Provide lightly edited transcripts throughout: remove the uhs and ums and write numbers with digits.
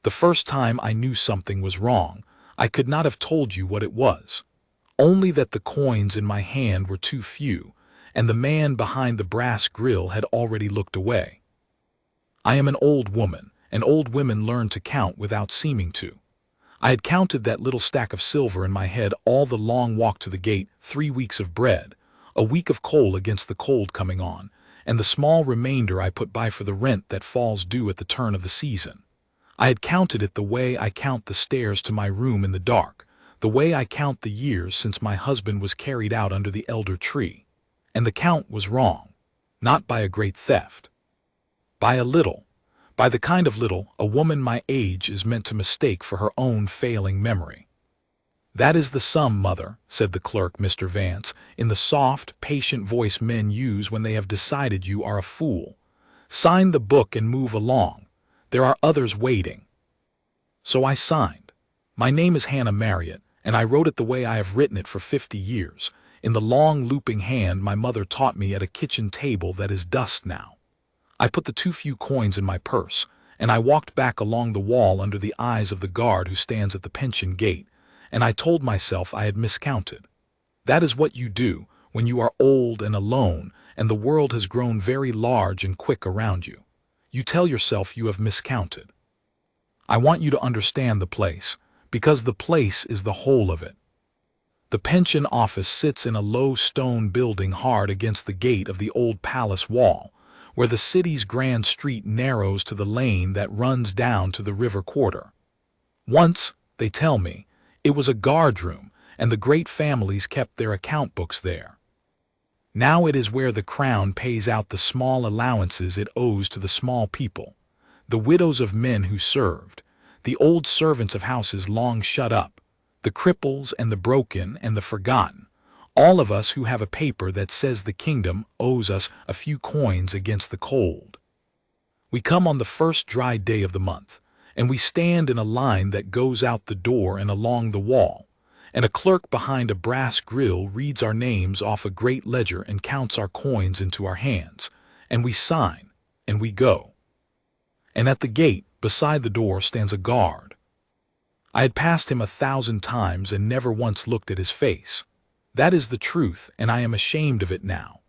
The first time I knew something was wrong, I could not have told you what it was. Only that the coins in my hand were too few, and the man behind the brass grill had already looked away. I am an old woman, and old women learn to count without seeming to. I had counted that little stack of silver in my head all the long walk to the gate, 3 weeks of bread, a week of coal against the cold coming on, and the small remainder I put by for the rent that falls due at the turn of the season. I had counted it the way I count the stairs to my room in the dark, the way I count the years since my husband was carried out under the elder tree. And the count was wrong, not by a great theft. By a little, by the kind of little a woman my age is meant to mistake for her own failing memory. "That is the sum, mother," said the clerk, Mr. Vance, in the soft, patient voice men use when they have decided you are a fool. "Sign the book and move along. There are others waiting." So I signed. My name is Hannah Marriott, and I wrote it the way I have written it for 50 years, in the long looping hand my mother taught me at a kitchen table that is dust now. I put the too few coins in my purse, and I walked back along the wall under the eyes of the guard who stands at the pension gate, and I told myself I had miscounted. That is what you do when you are old and alone and the world has grown very large and quick around you. You tell yourself you have miscounted. I want you to understand the place, because the place is the whole of it. The pension office sits in a low stone building hard against the gate of the old palace wall, where the city's grand street narrows to the lane that runs down to the river quarter. Once, they tell me, it was a guard room, and the great families kept their account books there. Now it is where the crown pays out the small allowances it owes to the small people, the widows of men who served, the old servants of houses long shut up, the cripples and the broken and the forgotten, all of us who have a paper that says the kingdom owes us a few coins against the cold. We come on the first dry day of the month, and we stand in a line that goes out the door and along the wall, and a clerk behind a brass grill reads our names off a great ledger and counts our coins into our hands, and we sign, and we go. And at the gate, beside the door, stands a guard. I had passed him 1,000 times and never once looked at his face. That is the truth, and I am ashamed of it now.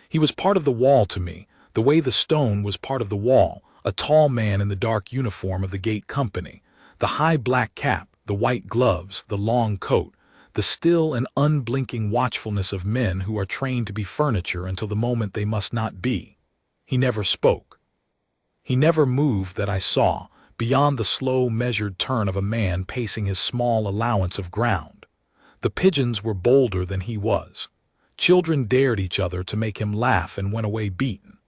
He was part of the wall to me, the way the stone was part of the wall, a tall man in the dark uniform of the gate company, the high black cap, the white gloves, the long coat, the still and unblinking watchfulness of men who are trained to be furniture until the moment they must not be. He never spoke. He never moved that I saw, beyond the slow measured turn of a man pacing his small allowance of ground. The pigeons were bolder than he was. Children dared each other to make him laugh and went away beaten.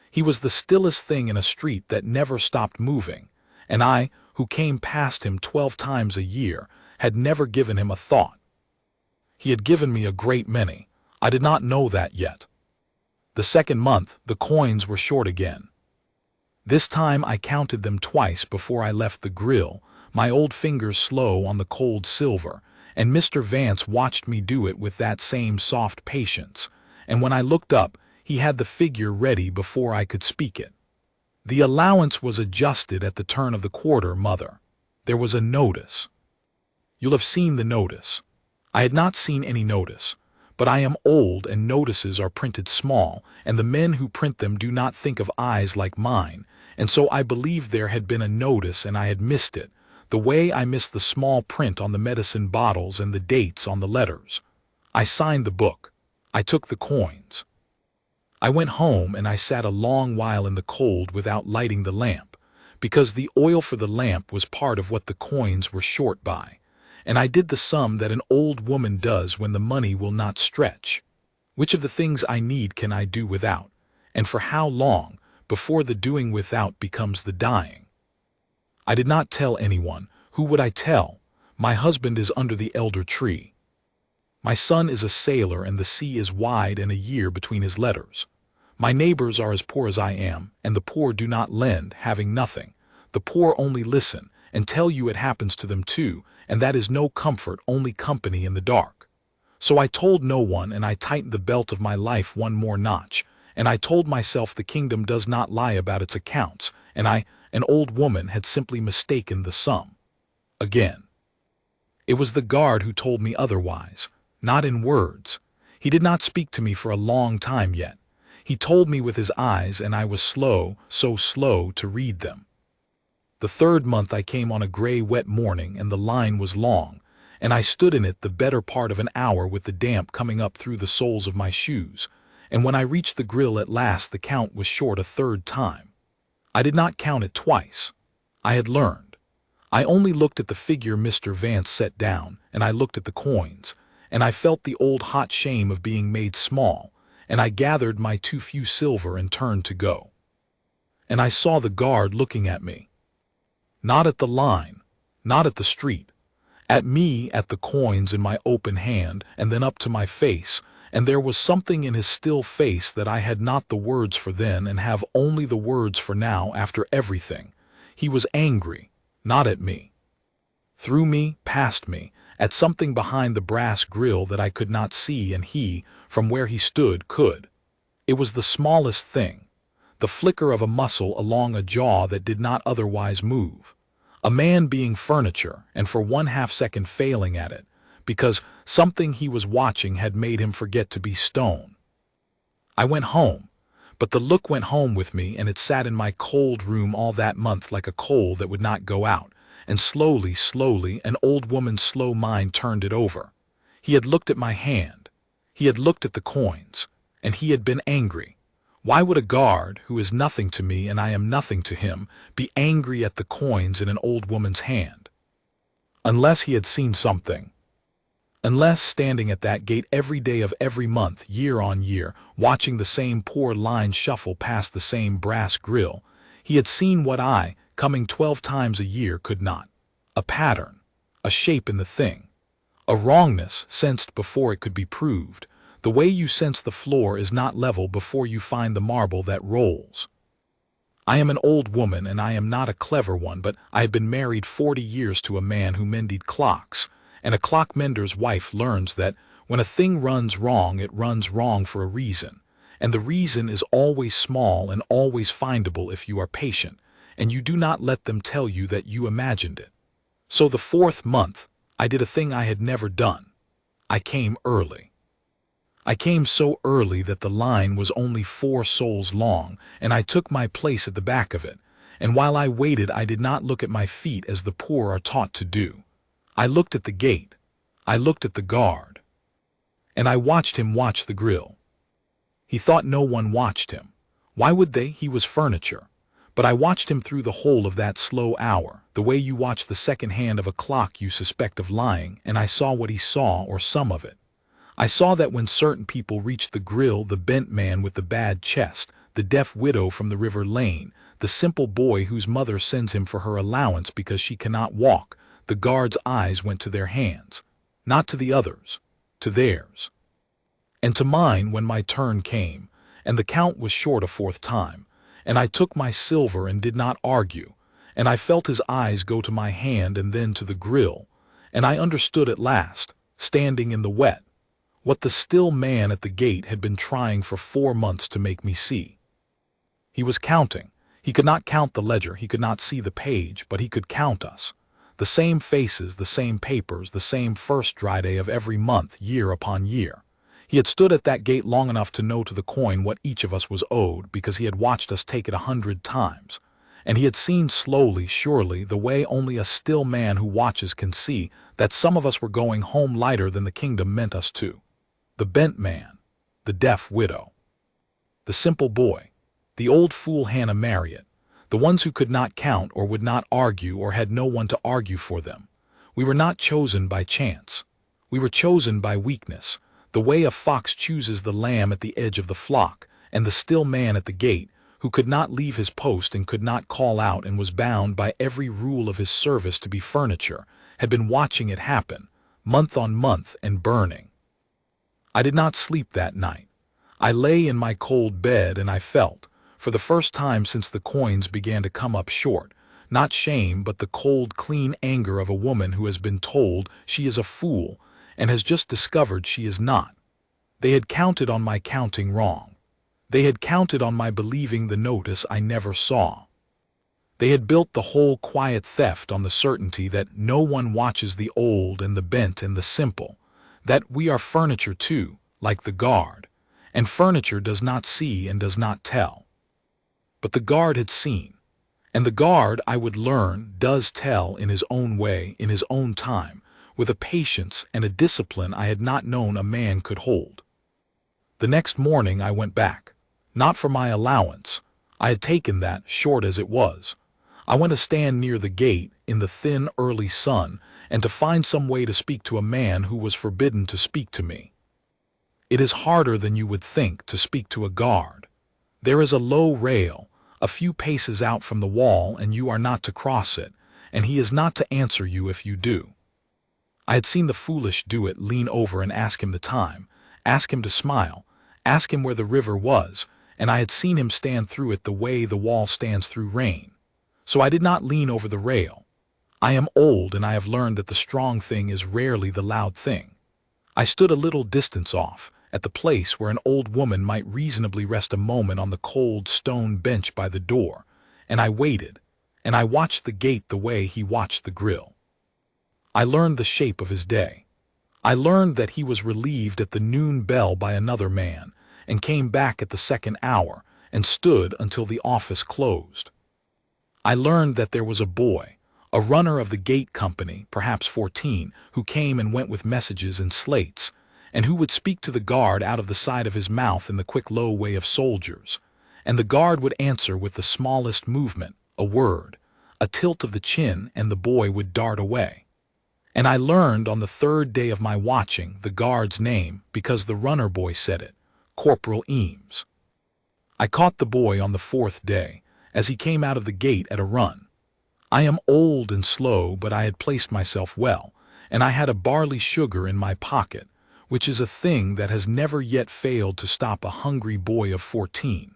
He was the stillest thing in a street that never stopped moving, and I, who came past him 12 times a year, had never given him a thought. He had given me a great many. I did not know that yet. The second month, the coins were short again. This time I counted them twice before I left the grill, my old fingers slow on the cold silver, and Mr. Vance watched me do it with that same soft patience, and when I looked up, he had the figure ready before I could speak it. The allowance was adjusted at the turn of the quarter, mother. There was a notice. You'll have seen the notice. I had not seen any notice, but I am old and notices are printed small, and the men who print them do not think of eyes like mine, and so I believed there had been a notice and I had missed it, the way I missed the small print on the medicine bottles and the dates on the letters. I signed the book. I took the coins. I went home and I sat a long while in the cold without lighting the lamp, because the oil for the lamp was part of what the coins were short by, and I did the sum that an old woman does when the money will not stretch. Which of the things I need can I do without, and for how long, before the doing without becomes the dying? I did not tell anyone. Who would I tell? My husband is under the elder tree. My son is a sailor and the sea is wide and a year between his letters. My neighbors are as poor as I am, and the poor do not lend, having nothing. The poor only listen, and tell you it happens to them too, and that is no comfort, only company in the dark. So I told no one, and I tightened the belt of my life one more notch, and I told myself the kingdom does not lie about its accounts, and An old woman had simply mistaken the sum. Again. It was the guard who told me otherwise, not in words. He did not speak to me for a long time yet. He told me with his eyes, and I was slow, so slow to read them. The third month I came on a gray, wet morning, and the line was long, and I stood in it the better part of an hour with the damp coming up through the soles of my shoes, and when I reached the grill at last the count was short a third time. I did not count it twice. I had learned. I only looked at the figure Mr. Vance set down, and I looked at the coins, and I felt the old hot shame of being made small, and I gathered my too few silver and turned to go. And I saw the guard looking at me. Not at the line, not at the street, at me, at the coins in my open hand, and then up to my face, and there was something in his still face that I had not the words for then and have only the words for now after everything. He was angry. Not at me. Through me, past me, at something behind the brass grill that I could not see, and he, from where he stood, could. It was the smallest thing, the flicker of a muscle along a jaw that did not otherwise move. A man being furniture, and for 1/2 second failing at it, because something he was watching had made him forget to be stone. I went home. But the look went home with me, and it sat in my cold room all that month like a coal that would not go out, and slowly, slowly, an old woman's slow mind turned it over. He had looked at my hand. He had looked at the coins, and he had been angry. Why would a guard, who is nothing to me and I am nothing to him, be angry at the coins in an old woman's hand? Unless he had seen something. Unless, standing at that gate every day of every month, year on year, watching the same poor line shuffle past the same brass grill, he had seen what I, coming 12 times a year, could not. A pattern, a shape in the thing, a wrongness sensed before it could be proved. The way you sense the floor is not level before you find the marble that rolls. I am an old woman, and I am not a clever one, but I have been married 40 years to a man who mended clocks. And a clock mender's wife learns that when a thing runs wrong, it runs wrong for a reason, and the reason is always small and always findable if you are patient, and you do not let them tell you that you imagined it. So the 4th month, I did a thing I had never done. I came early. I came so early that the line was only 4 soles long, and I took my place at the back of it, and while I waited I did not look at my feet as the poor are taught to do. I looked at the gate. I looked at the guard. And I watched him watch the grill. He thought no one watched him. Why would they? He was furniture. But I watched him through the whole of that slow hour, the way you watch the second hand of a clock you suspect of lying, and I saw what he saw, or some of it. I saw that when certain people reached the grill, the bent man with the bad chest, the deaf widow from the river lane, the simple boy whose mother sends him for her allowance because she cannot walk, the guard's eyes went to their hands, not to the others, to theirs. And to mine when my turn came, and the count was short a 4th time, and I took my silver and did not argue, and I felt his eyes go to my hand and then to the grill, and I understood at last, standing in the wet, what the still man at the gate had been trying for 4 months to make me see. He was counting. He could not count the ledger, he could not see the page, but he could count us. The same faces, the same papers, the same first dry day of every month, year upon year. He had stood at that gate long enough to know to the coin what each of us was owed, because he had watched us take it 100 times. And he had seen slowly, surely, the way only a still man who watches can see, that some of us were going home lighter than the kingdom meant us to. The bent man, the deaf widow, the simple boy, the old fool Hannah Marriott, the ones who could not count or would not argue or had no one to argue for them. We were not chosen by chance. We were chosen by weakness, the way a fox chooses the lamb at the edge of the flock, and the still man at the gate, who could not leave his post and could not call out and was bound by every rule of his service to be furniture, had been watching it happen, month on month, and burning. I did not sleep that night. I lay in my cold bed and I felt, for the first time since the coins began to come up short, not shame but the cold, clean anger of a woman who has been told she is a fool and has just discovered she is not. They had counted on my counting wrong. They had counted on my believing the notice I never saw. They had built the whole quiet theft on the certainty that no one watches the old and the bent and the simple, that we are furniture too, like the guard, and furniture does not see and does not tell. But the guard had seen, and the guard, I would learn, does tell in his own way, in his own time, with a patience and a discipline I had not known a man could hold. The next morning I went back, not for my allowance. I had taken that, short as it was. I went to stand near the gate in the thin early sun and to find some way to speak to a man who was forbidden to speak to me. It is harder than you would think to speak to a guard. There is a low rail, a few paces out from the wall, and you are not to cross it, and he is not to answer you if you do. I had seen the foolish do it, lean over and ask him the time, ask him to smile, ask him where the river was, and I had seen him stand through it the way the wall stands through rain. So I did not lean over the rail. I am old and I have learned that the strong thing is rarely the loud thing. I stood a little distance off, at the place where an old woman might reasonably rest a moment on the cold stone bench by the door, and I waited, and I watched the gate the way he watched the grill. I learned the shape of his day. I learned that he was relieved at the noon bell by another man, and came back at the second hour, and stood until the office closed. I learned that there was a boy, a runner of the gate company, perhaps 14, who came and went with messages and slates, and who would speak to the guard out of the side of his mouth in the quick low way of soldiers, and the guard would answer with the smallest movement, a word, a tilt of the chin, and the boy would dart away. And I learned on the third day of my watching the guard's name because the runner boy said it, Corporal Eames. I caught the boy on the fourth day, as he came out of the gate at a run. I am old and slow, but I had placed myself well, and I had a barley sugar in my pocket, which is a thing that has never yet failed to stop a hungry boy of 14.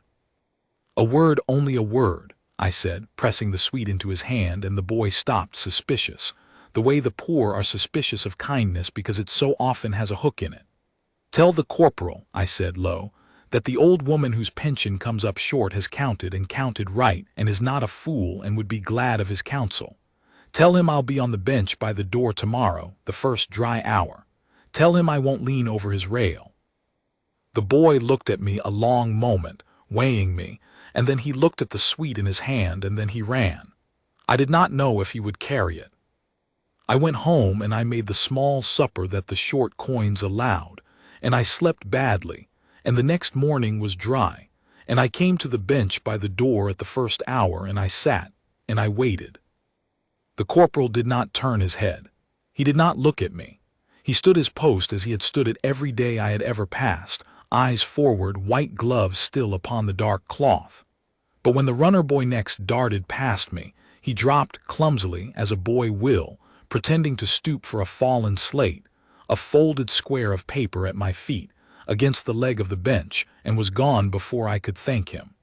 A word, only a word, I said, pressing the sweet into his hand, and the boy stopped, suspicious, the way the poor are suspicious of kindness because it so often has a hook in it. Tell the corporal, I said low, that the old woman whose pension comes up short has counted and counted right and is not a fool and would be glad of his counsel. Tell him I'll be on the bench by the door tomorrow, the first dry hour. Tell him I won't lean over his rail. The boy looked at me a long moment, weighing me, and then he looked at the sweet in his hand, and then he ran. I did not know if he would carry it. I went home and I made the small supper that the short coins allowed, and I slept badly, and the next morning was dry, and I came to the bench by the door at the first hour, and I sat, and I waited. The corporal did not turn his head. He did not look at me. He stood his post as he had stood it every day I had ever passed, eyes forward, white gloves still upon the dark cloth. But when the runner boy next darted past me, he dropped clumsily, as a boy will, pretending to stoop for a fallen slate, a folded square of paper at my feet, against the leg of the bench, and was gone before I could thank him.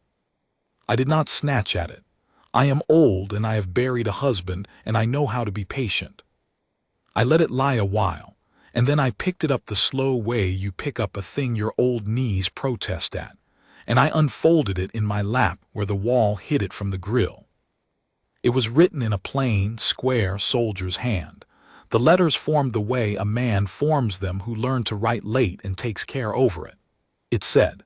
I did not snatch at it. I am old, and I have buried a husband, and I know how to be patient. I let it lie a while, and then I picked it up the slow way you pick up a thing your old knees protest at, and I unfolded it in my lap where the wall hid it from the grill. It was written in a plain, square soldier's hand. The letters formed the way a man forms them who learned to write late and takes care over it. It said,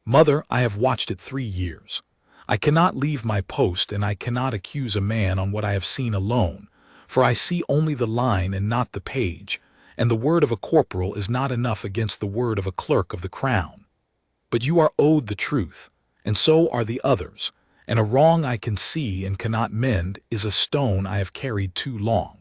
"Mother, I have watched it 3 years. I cannot leave my post, and I cannot accuse a man on what I have seen alone, for I see only the line and not the page, and the word of a corporal is not enough against the word of a clerk of the crown. But you are owed the truth, and so are the others, and a wrong I can see and cannot mend is a stone I have carried too long.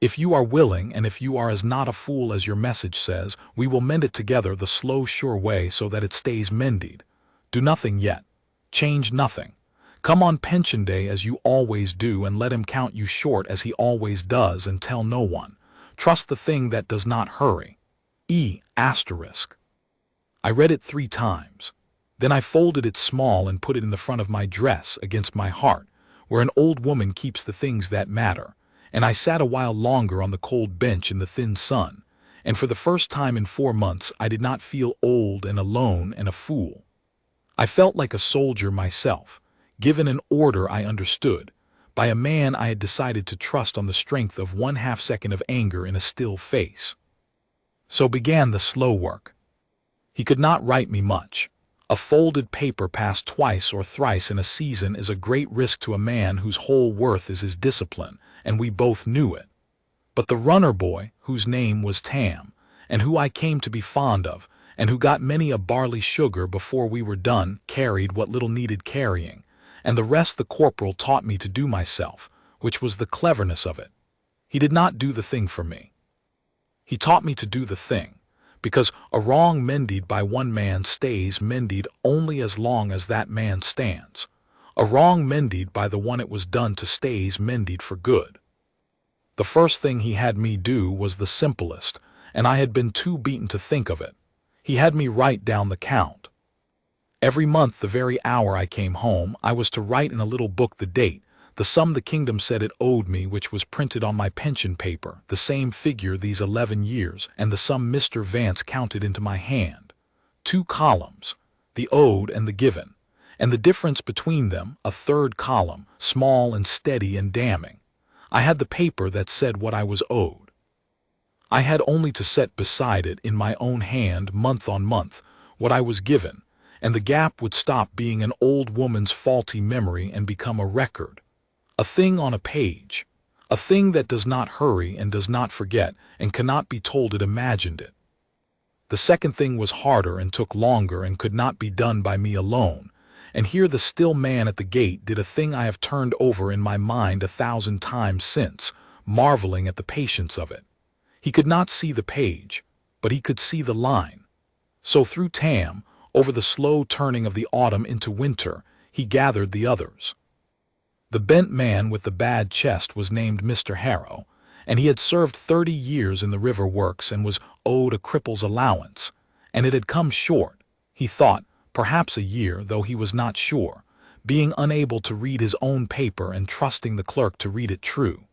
If you are willing, and if you are as not a fool as your message says, we will mend it together the slow, sure way so that it stays mended. Do nothing yet. Change nothing. Come on pension day as you always do, and let him count you short as he always does, and tell no one. Trust the thing that does not hurry. E**. I read it 3 times. Then I folded it small and put it in the front of my dress against my heart, where an old woman keeps the things that matter, and I sat a while longer on the cold bench in the thin sun, and for the first time in 4 months I did not feel old and alone and a fool. I felt like a soldier myself, given an order I understood, by a man I had decided to trust on the strength of 1/2 second of anger in a still face. So began the slow work. He could not write me much. A folded paper passed twice or thrice in a season is a great risk to a man whose whole worth is his discipline, and we both knew it. But the runner boy, whose name was Tam, and who I came to be fond of, and who got many a barley sugar before we were done, carried what little needed carrying, and the rest the corporal taught me to do myself, which was the cleverness of it. He did not do the thing for me. He taught me to do the thing, because a wrong mended by one man stays mended only as long as that man stands. A wrong mended by the one it was done to stays mended for good. The first thing he had me do was the simplest, and I had been too beaten to think of it. He had me write down the count. Every month, the very hour I came home, I was to write in a little book the date, the sum the kingdom said it owed me, which was printed on my pension paper, the same figure these 11 years, and the sum Mr. Vance counted into my hand. 2 columns, the owed and the given, and the difference between them, a third column, small and steady and damning. I had the paper that said what I was owed. I had only to set beside it in my own hand, month on month, what I was given, and the gap would stop being an old woman's faulty memory and become a record. A thing on a page, a thing that does not hurry and does not forget and cannot be told it imagined it. The second thing was harder and took longer and could not be done by me alone, and here the still man at the gate did a thing I have turned over in my mind 1,000 times since, marveling at the patience of it. He could not see the page, but he could see the line. So through Tam, over the slow turning of the autumn into winter, he gathered the others. The bent man with the bad chest was named Mr. Harrow, and he had served 30 years in the river works and was owed a cripple's allowance, and it had come short, he thought, perhaps a year, though he was not sure, being unable to read his own paper and trusting the clerk to read it true.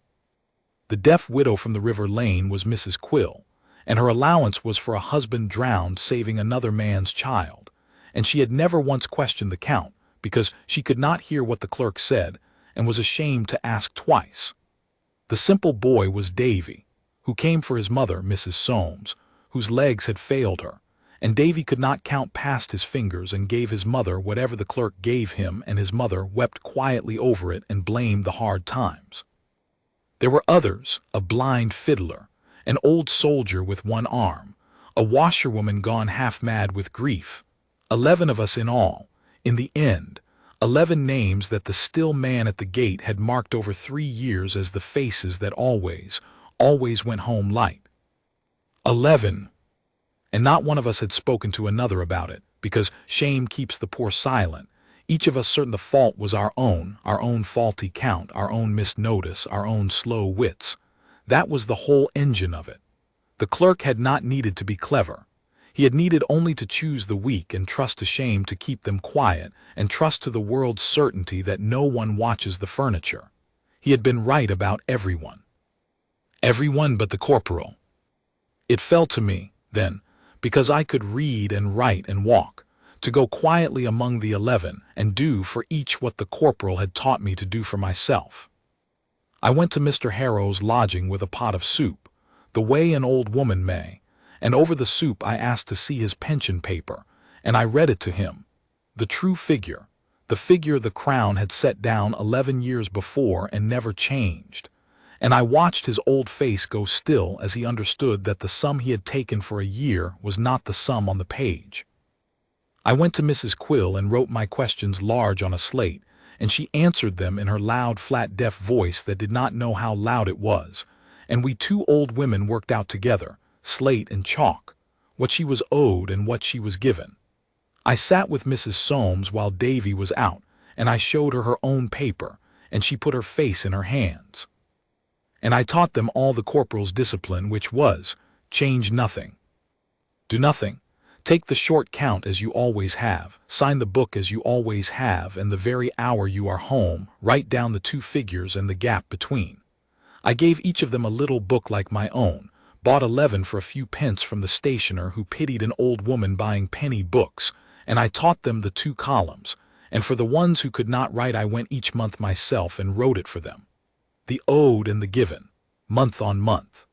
The deaf widow from the river lane was Mrs. Quill, and her allowance was for a husband drowned saving another man's child, and she had never once questioned the count, because she could not hear what the clerk said, and was ashamed to ask twice. The simple boy was Davy, who came for his mother, Mrs. Soames, whose legs had failed her, and Davy could not count past his fingers and gave his mother whatever the clerk gave him, and his mother wept quietly over it and blamed the hard times. There were others, a blind fiddler, an old soldier with one arm, a washerwoman gone half mad with grief, 11 of us in all, in the end, 11 names that the still man at the gate had marked over 3 years as the faces that always went home light. 11. And not one of us had spoken to another about it, because shame keeps the poor silent, each of us certain the fault was our own faulty count, our own missed notice, our own slow wits. That was the whole engine of it. The clerk had not needed to be clever. He had needed only to choose the weak and trust to shame to keep them quiet, and trust to the world's certainty that no one watches the furniture. He had been right about everyone. Everyone but the corporal. It fell to me, then, because I could read and write and walk, to go quietly among the 11 and do for each what the corporal had taught me to do for myself. I went to Mr. Harrow's lodging with a pot of soup, the way an old woman may, and over the soup I asked to see his pension paper, and I read it to him, the true figure, the figure the Crown had set down 11 years before and never changed, and I watched his old face go still as he understood that the sum he had taken for a year was not the sum on the page. I went to Mrs. Quill and wrote my questions large on a slate, and she answered them in her loud, flat, deaf voice that did not know how loud it was, and we 2 old women worked out together, slate and chalk, what she was owed and what she was given. I sat with Mrs. Soames while Davy was out, and I showed her her own paper, and she put her face in her hands. And I taught them all the corporal's discipline, which was, change nothing. Do nothing. Take the short count as you always have, sign the book as you always have, and the very hour you are home, write down the 2 figures and the gap between. I gave each of them a little book like my own, bought 11 for a few pence from the stationer who pitied an old woman buying penny books, and I taught them the 2 columns, and for the ones who could not write I went each month myself and wrote it for them. The owed and the given, month on month.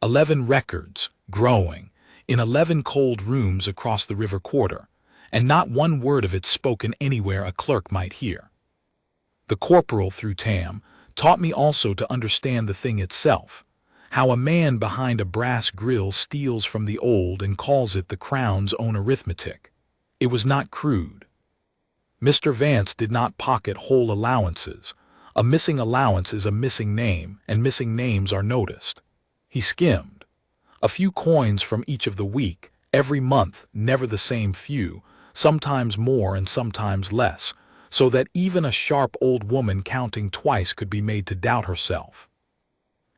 11 records, growing, in 11 cold rooms across the river quarter, and not one word of it spoken anywhere a clerk might hear. The corporal, through Tam, taught me also to understand the thing itself, how a man behind a brass grill steals from the old and calls it the Crown's own arithmetic. It was not crude. Mr. Vance did not pocket whole allowances. A missing allowance is a missing name, and missing names are noticed. He skimmed. A few coins from each of the week, every month, never the same few, sometimes more and sometimes less, so that even a sharp old woman counting twice could be made to doubt herself.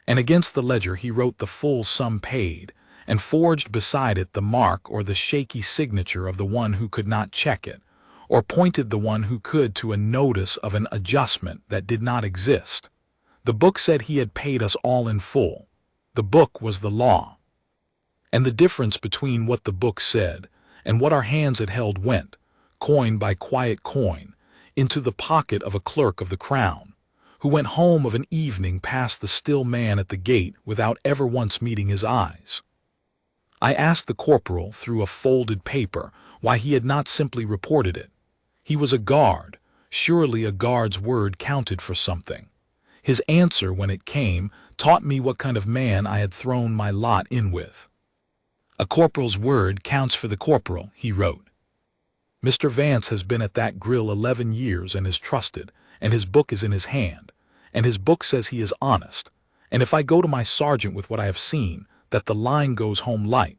And against the ledger he wrote the full sum paid, and forged beside it the mark or the shaky signature of the one who could not check it, or pointed the one who could to a notice of an adjustment that did not exist. The book said he had paid us all in full. The book was the law. And the difference between what the book said and what our hands had held went, coin by quiet coin, into the pocket of a clerk of the Crown, who went home of an evening past the still man at the gate without ever once meeting his eyes. I asked the corporal through a folded paper why he had not simply reported it. He was a guard. Surely a guard's word counted for something. His answer, when it came, taught me what kind of man I had thrown my lot in with. A corporal's word counts for the corporal, he wrote. Mr. Vance has been at that grill 11 years and is trusted, and his book is in his hand, and his book says he is honest, and if I go to my sergeant with what I have seen, that the line goes home light.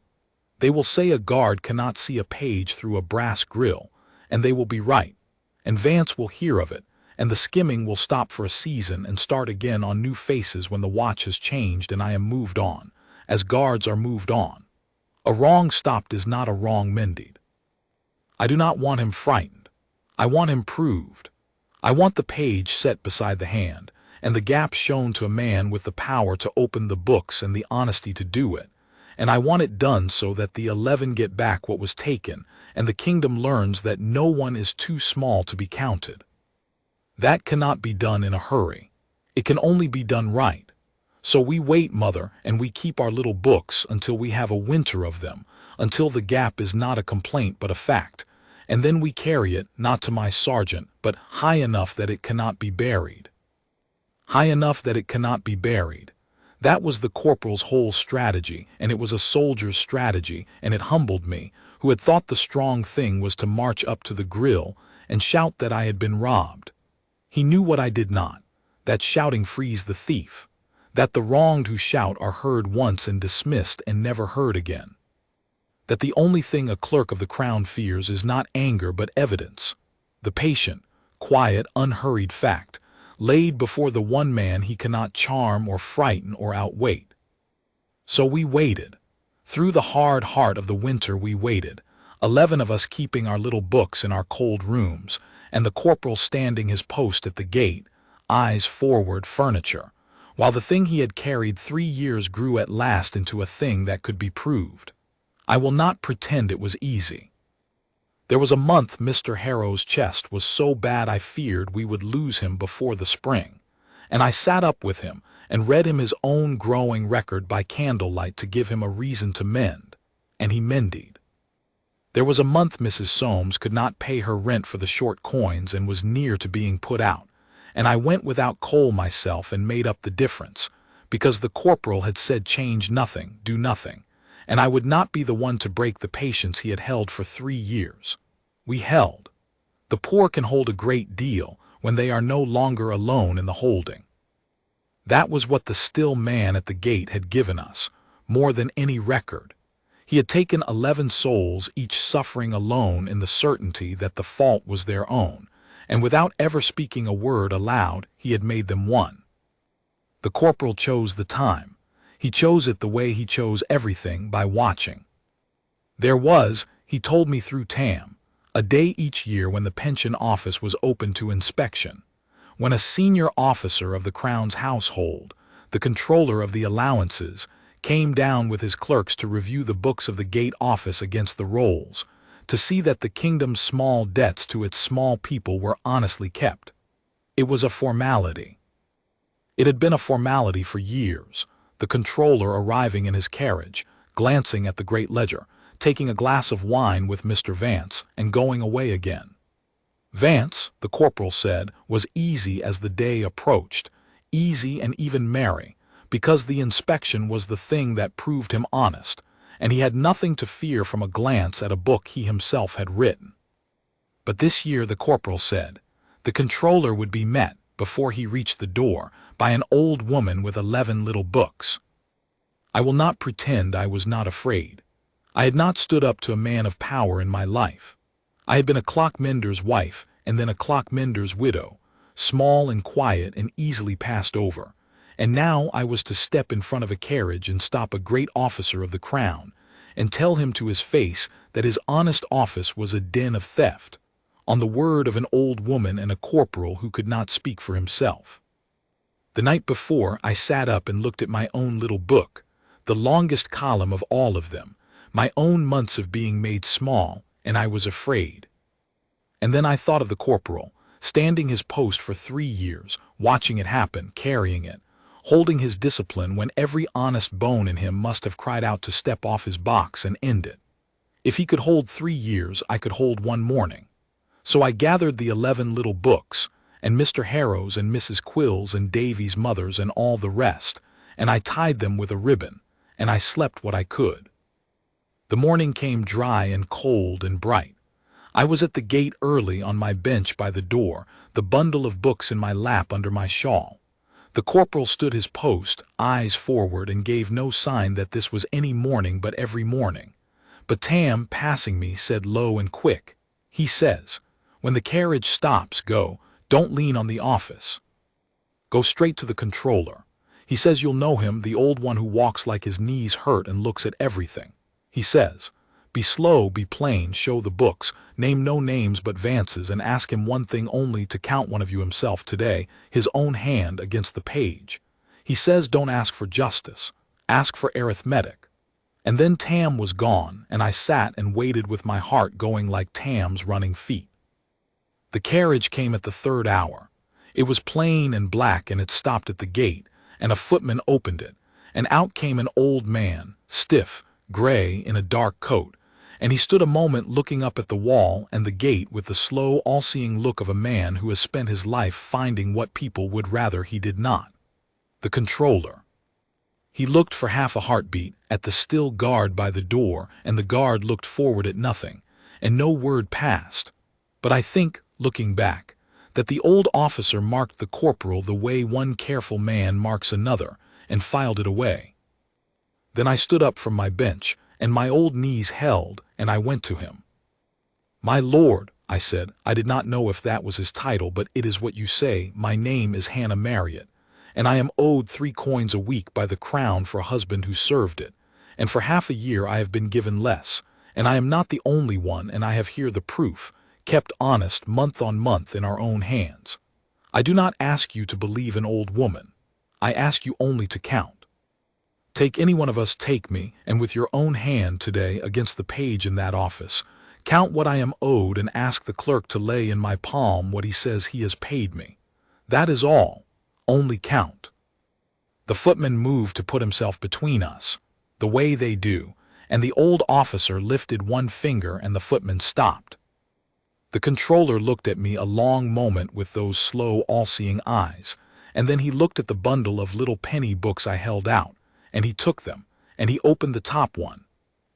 They will say a guard cannot see a page through a brass grill, and they will be right, and Vance will hear of it, and the skimming will stop for a season and start again on new faces when the watch has changed and I am moved on, as guards are moved on. A wrong stopped is not a wrong mended. I do not want him frightened. I want him proved. I want the page set beside the hand, and the gap shown to a man with the power to open the books and the honesty to do it, and I want it done so that the 11 get back what was taken, and the kingdom learns that no one is too small to be counted. That cannot be done in a hurry. It can only be done right. So we wait, mother, and we keep our little books until we have a winter of them, until the gap is not a complaint but a fact, and then we carry it, not to my sergeant, but high enough that it cannot be buried. High enough that it cannot be buried. That was the corporal's whole strategy, and it was a soldier's strategy, and it humbled me, who had thought the strong thing was to march up to the grill and shout that I had been robbed. He knew what I did not, that shouting frees the thief, that the wronged who shout are heard once and dismissed and never heard again, that the only thing a clerk of the Crown fears is not anger but evidence, the patient, quiet, unhurried fact, laid before the one man he cannot charm or frighten or outwait. So we waited. Through the hard heart of the winter we waited, 11 of us keeping our little books in our cold rooms, and the corporal standing his post at the gate, eyes forward, furniture, while the thing he had carried 3 years grew at last into a thing that could be proved. I will not pretend it was easy. There was a month Mr. Harrow's chest was so bad I feared we would lose him before the spring, and I sat up with him and read him his own growing record by candlelight to give him a reason to mend, and he mended. There was a month Mrs. Soames could not pay her rent for the short coins and was near to being put out, and I went without coal myself and made up the difference, because the corporal had said change nothing, do nothing, and I would not be the one to break the patience he had held for 3 years. We held. The poor can hold a great deal when they are no longer alone in the holding. That was what the still man at the gate had given us, more than any record. He had taken 11 souls, each suffering alone in the certainty that the fault was their own, and without ever speaking a word aloud, he had made them one. The corporal chose the time. He chose it the way he chose everything, by watching. There was, he told me through Tam, a day each year when the pension office was open to inspection, when a senior officer of the Crown's household, the controller of the allowances, came down with his clerks to review the books of the gate office against the rolls, to see that the kingdom's small debts to its small people were honestly kept. It was a formality. It had been a formality for years, the controller arriving in his carriage, glancing at the great ledger, taking a glass of wine with Mr. Vance, and going away again. Vance, the corporal said, was easy as the day approached, easy and even merry, because the inspection was the thing that proved him honest, and he had nothing to fear from a glance at a book he himself had written. But this year, the corporal said, the controller would be met, before he reached the door, by an old woman with 11 little books. I will not pretend I was not afraid. I had not stood up to a man of power in my life. I had been a clockmender's wife, and then a clockmender's widow, small and quiet and easily passed over, and now I was to step in front of a carriage and stop a great officer of the crown, and tell him to his face that his honest office was a den of theft, on the word of an old woman and a corporal who could not speak for himself. The night before, I sat up and looked at my own little book, the longest column of all of them, my own months of being made small, and I was afraid. And then I thought of the corporal, standing his post for 3 years, watching it happen, carrying it, holding his discipline when every honest bone in him must have cried out to step off his box and end it. If he could hold 3 years, I could hold 1 morning. So I gathered the 11 little books, and Mr. Harrow's and Mrs. Quill's and Davy's mothers and all the rest, and I tied them with a ribbon, and I slept what I could. The morning came dry and cold and bright. I was at the gate early on my bench by the door, the bundle of books in my lap under my shawl. The corporal stood his post, eyes forward, and gave no sign that this was any morning but every morning. But Tam, passing me, said low and quick, he says, when the carriage stops, don't lean on the office. Go straight to the controller. He says you'll know him, the old one who walks like his knees hurt and looks at everything. He says, be slow, be plain, show the books, name no names but Vance's, and ask him one thing only, to count one of you himself today, his own hand against the page. He says don't ask for justice, ask for arithmetic. And then Tam was gone, and I sat and waited with my heart going like Tam's running feet. The carriage came at the 3rd hour. It was plain and black, and it stopped at the gate, and a footman opened it, and out came an old man, stiff, gray, in a dark coat, and he stood a moment looking up at the wall and the gate with the slow, all-seeing look of a man who has spent his life finding what people would rather he did not. The controller. He looked for half a heartbeat at the still guard by the door, and the guard looked forward at nothing, and no word passed. But I think, looking back, that the old officer marked the corporal the way one careful man marks another, and filed it away. Then I stood up from my bench, and my old knees held, and I went to him. My lord, I said, I did not know if that was his title, but it is what you say. My name is Hannah Marriott, and I am owed 3 coins a week by the crown for a husband who served it, and for half a year I have been given less, and I am not the only one, and I have here the proof, kept honest month on month in our own hands. I do not ask you to believe an old woman. I ask you only to count. Take any one of us, take me, and with your own hand today against the page in that office, count what I am owed and ask the clerk to lay in my palm what he says he has paid me. That is all. Only count. The footman moved to put himself between us, the way they do, and the old officer lifted one finger and the footman stopped. The controller looked at me a long moment with those slow, all-seeing eyes, and then he looked at the bundle of little penny books I held out, and he took them, and he opened the top one.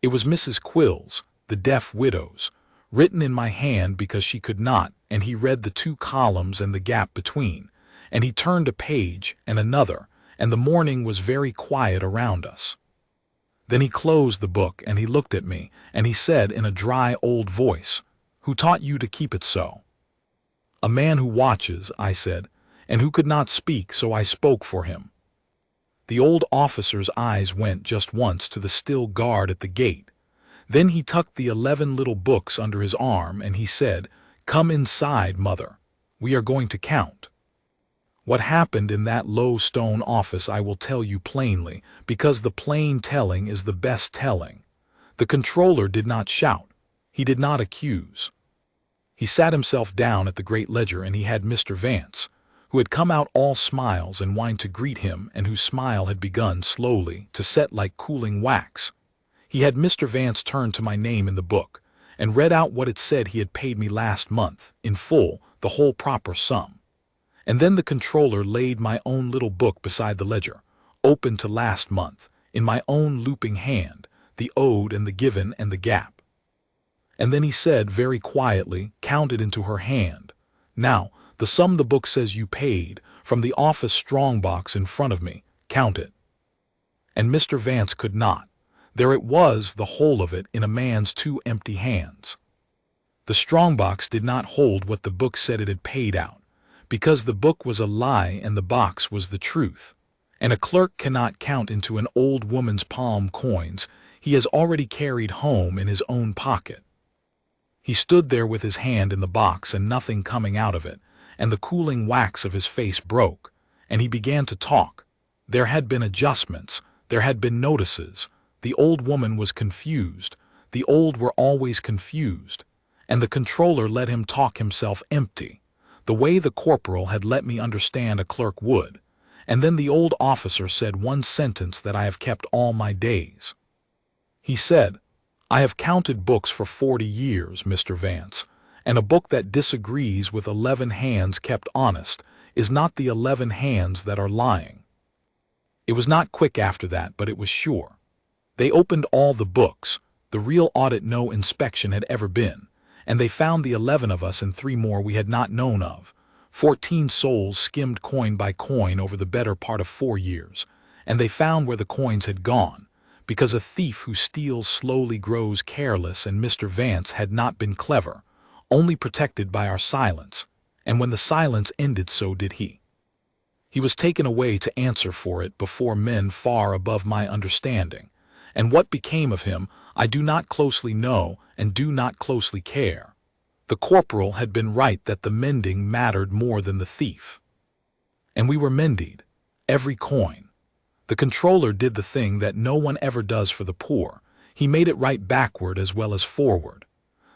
It was Mrs. Quill's, the deaf widow's, written in my hand because she could not, and he read the 2 columns and the gap between, and he turned a page and another, and the morning was very quiet around us. Then he closed the book, and he looked at me, and he said in a dry old voice, "Who taught you to keep it so?" "A man who watches," I said, and who could not speak, so I spoke for him. The old officer's eyes went just once to the still guard at the gate. Then he tucked the 11 little books under his arm, and he said, "Come inside, mother. We are going to count." What happened in that low stone office I will tell you plainly, because the plain telling is the best telling. The controller did not shout. He did not accuse. He sat himself down at the great ledger, and he had Mr. Vance, who had come out all smiles and wine to greet him, and whose smile had begun slowly to set like cooling wax. He had Mr. Vance turn to my name in the book, and read out what it said he had paid me last month, in full, the whole proper sum. And then the controller laid my own little book beside the ledger, open to last month, in my own looping hand, the owed and the given and the gap. And then he said very quietly, counted into her hand, "Now, the sum the book says you paid, from the office strongbox in front of me, count it." And Mr. Vance could not. There it was, the whole of it, in a man's two empty hands. The strongbox did not hold what the book said it had paid out, because the book was a lie and the box was the truth. And a clerk cannot count into an old woman's palm coins he has already carried home in his own pocket. He stood there with his hand in the box and nothing coming out of it, and the cooling wax of his face broke, and he began to talk. There had been adjustments, there had been notices. The old woman was confused, the old were always confused, and the controller let him talk himself empty, the way the corporal had let me understand a clerk would. And then the old officer said one sentence that I have kept all my days. He said, "I have counted books for 40 years, Mr. Vance, and a book that disagrees with 11 hands kept honest is not the 11 hands that are lying." It was not quick after that, but it was sure. They opened all the books, the real audit no inspection had ever been, and they found the 11 of us and 3 more we had not known of. 14 souls skimmed coin by coin over the better part of 4 years, and they found where the coins had gone, because a thief who steals slowly grows careless, and Mr. Vance had not been clever, only protected by our silence, and when the silence ended so did he. He was taken away to answer for it before men far above my understanding, and what became of him I do not closely know and do not closely care. The corporal had been right that the mending mattered more than the thief. And we were mended, every coin. The controller did the thing that no one ever does for the poor. He made it right backward as well as forward.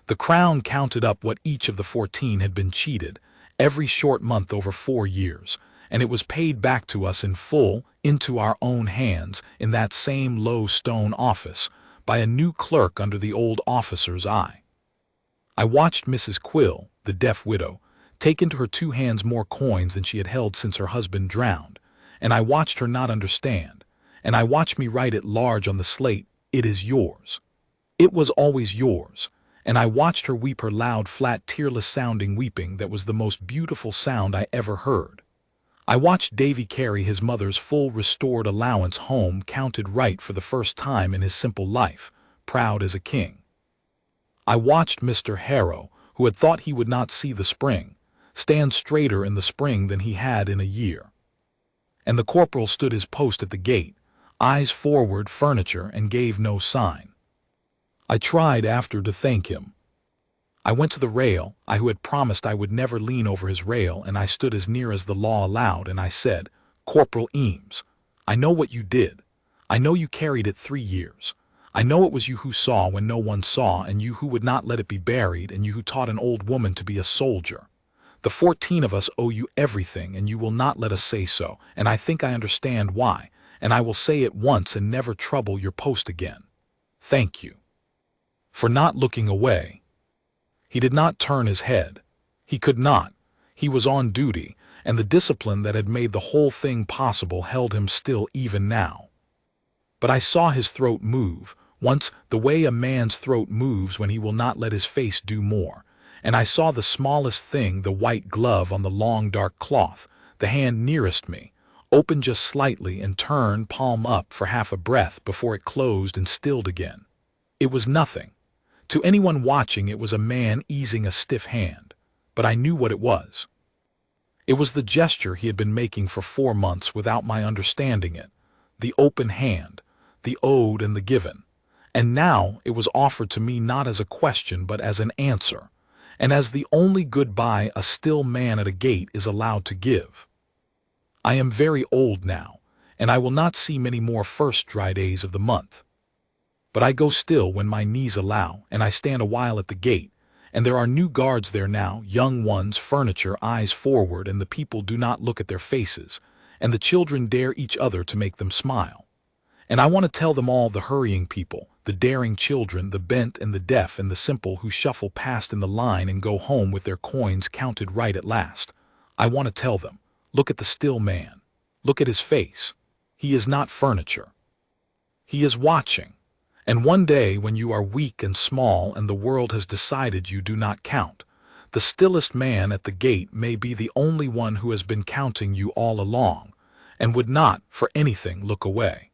The Crown counted up what each of the 14 had been cheated, every short month over 4 years, and it was paid back to us in full, into our own hands, in that same low stone office, by a new clerk under the old officer's eye. I watched Mrs. Quill, the deaf widow, take into her 2 hands more coins than she had held since her husband drowned, and I watched her not understand, and I watched me write it large on the slate, "It is yours." It was always yours, and I watched her weep her loud, flat, tearless-sounding weeping that was the most beautiful sound I ever heard. I watched Davy carry his mother's full restored allowance home counted right for the first time in his simple life, proud as a king. I watched Mr. Harrow, who had thought he would not see the spring, stand straighter in the spring than he had in a year. And the corporal stood his post at the gate, eyes forward furniture, and gave no sign. I tried after to thank him. I went to the rail, I who had promised I would never lean over his rail, and I stood as near as the law allowed, and I said, "Corporal Eames, I know what you did. I know you carried it 3 years. I know it was you who saw when no one saw, and you who would not let it be buried, and you who taught an old woman to be a soldier. The 14 of us owe you everything, and you will not let us say so, and I think I understand why, and I will say it once and never trouble your post again. Thank you for not looking away." He did not turn his head. He could not. He was on duty, and the discipline that had made the whole thing possible held him still even now. But I saw his throat move, once, the way a man's throat moves when he will not let his face do more, and I saw the smallest thing, the white glove on the long dark cloth, the hand nearest me, open just slightly and turn palm up for half a breath before it closed and stilled again. It was nothing. To anyone watching it was a man easing a stiff hand, but I knew what it was. It was the gesture he had been making for 4 months without my understanding it, the open hand, the owed and the given, and now it was offered to me not as a question but as an answer, and as the only goodbye a still man at a gate is allowed to give. I am very old now, and I will not see many more first dry days of the month. but I go still when my knees allow, and I stand a while at the gate, and there are new guards there now, young ones, furniture, eyes forward, and the people do not look at their faces, and the children dare each other to make them smile. And I want to tell them all, the hurrying people, the daring children, the bent and the deaf and the simple who shuffle past in the line and go home with their coins counted right at last. I want to tell them, look at the still man. Look at his face. He is not furniture. He is watching. And one day when you are weak and small and the world has decided you do not count, the stillest man at the gate may be the only one who has been counting you all along and would not, for anything, look away.